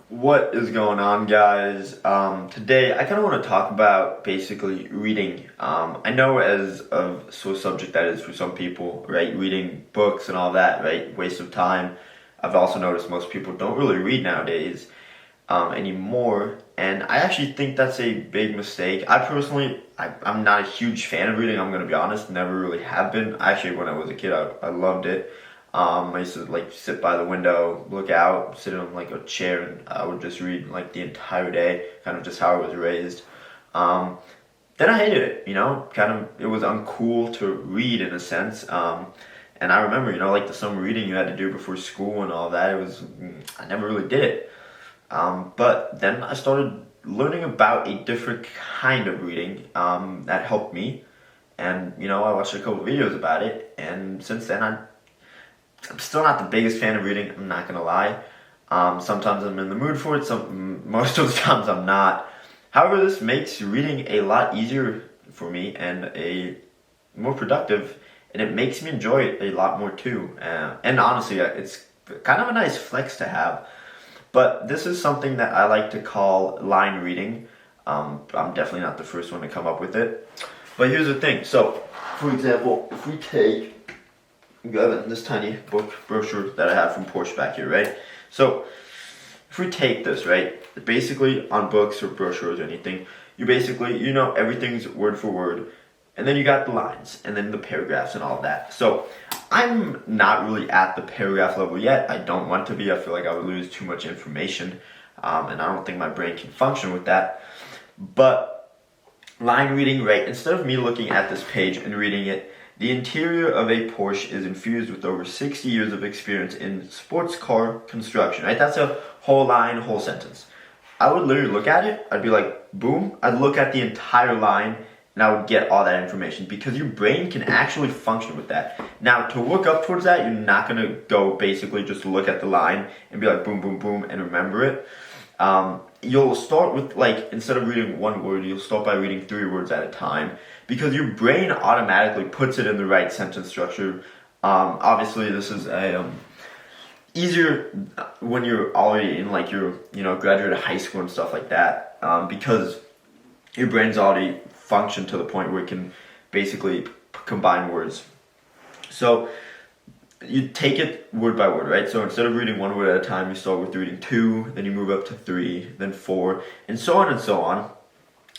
What is going on, guys? Today I kind of want to talk about basically reading. I know as of so subject that is for some people, right? Reading books and all that, right? Waste of time. I've also noticed most people don't really read nowadays anymore, and I actually think that's a big mistake. I'm not a huge fan of reading. I'm gonna be honest, never really have been. Actually, when I was a kid, I loved it. I used to like sit by the window, look out, sit on like a chair, and I would just read like the entire day, kind of just how I was raised. Um, then I hated it, kind of it was uncool to read in a sense. And I remember, like the summer reading you had to do before school and all that. I never really did it. But then I started learning about a different kind of reading that helped me. And, I watched a couple videos about it. And since then, I'm still not the biggest fan of reading, I'm not going to lie. Sometimes I'm in the mood for it, most of the times I'm not. However, this makes reading a lot easier for me and a more productive, and it makes me enjoy it a lot more too. And honestly, it's kind of a nice flex to have. But this is something that I like to call line reading. I'm definitely not the first one to come up with it. But here's the thing. So, for example, if we take this tiny book brochure that I have from Porsche back here, right? So, if we take this, right, basically on books or brochures or anything, everything's word for word, and then you got the lines, and then the paragraphs and all of that. So, I'm not really at the paragraph level yet. I don't want to be. I feel like I would lose too much information, and I don't think my brain can function with that. But line reading, right, instead of me looking at this page and reading it, the interior of a Porsche is infused with over 60 years of experience in sports car construction, right? That's a whole line, whole sentence. I would literally look at it, I'd be like, boom, I'd look at the entire line, and I would get all that information because your brain can actually function with that. Now, to work up towards that, you're not going to go basically just look at the line and be like, boom, boom, boom, and remember it. You'll start with, instead of reading one word, you'll start by reading 3 words at a time because your brain automatically puts it in the right sentence structure. Obviously, this is easier when you're already in, graduate high school and stuff like that, because your brain's already functioned to the point where it can basically combine words. So, you take it word by word, right? So instead of reading 1 word at a time, you start with reading 2, then you move up to 3, then 4, and so on and so on.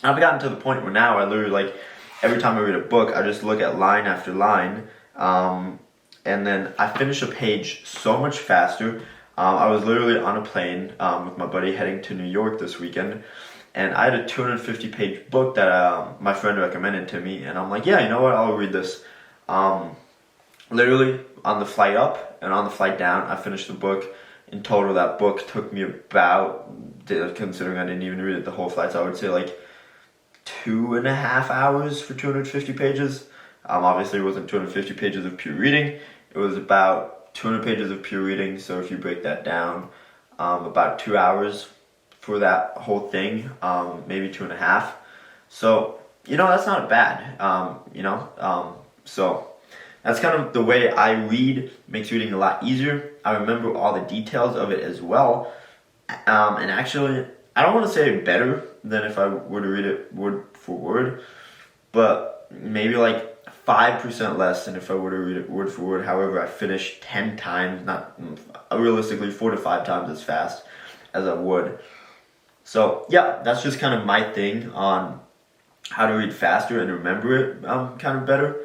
I've gotten to the point where now I literally, every time I read a book, I just look at line after line, and then I finish a page so much faster. I was literally on a plane with my buddy heading to New York this weekend, and I had a 250-page book that my friend recommended to me, and I'm like, yeah, you know what, I'll read this. Literally, on the flight up and on the flight down, I finished the book. In total, that book took me about, considering I didn't even read it the whole flight, so I would say 2.5 hours for 250 pages. Obviously, it wasn't 250 pages of pure reading. It was about 200 pages of pure reading, so if you break that down, about 2 hours for that whole thing, maybe 2.5. So, that's not bad, so that's kind of the way I read. Makes reading a lot easier. I remember all the details of it as well. And actually, I don't want to say better than if I were to read it word for word, but maybe 5% less than if I were to read it word for word. However, I finish 10 times, not realistically 4 to 5 times as fast as I would. So yeah, that's just kind of my thing on how to read faster and remember it kind of better.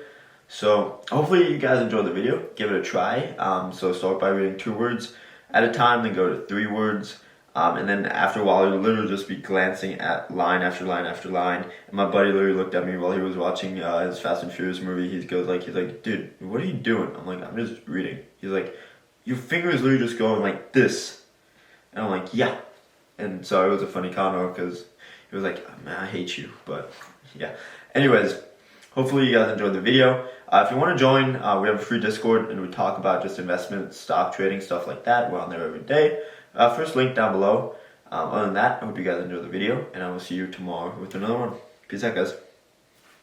So hopefully you guys enjoyed the video. Give it a try. So start by reading 2 words at a time, then go to 3 words, and then after a while you'll literally just be glancing at line after line after line. And my buddy literally looked at me while he was watching his Fast and Furious movie. He's like, dude, what are you doing? I'm like, I'm just reading. He's like, your fingers literally just going like this. And I'm like, yeah. And so it was a funny comment because he was like, man, I hate you. But yeah. Anyways, hopefully you guys enjoyed the video. If you want to join, we have a free Discord and we talk about just investment, stock trading, stuff like that. We're on there every day. First link down below. Other than that, I hope you guys enjoyed the video, and I will see you tomorrow with another one. Peace out, guys.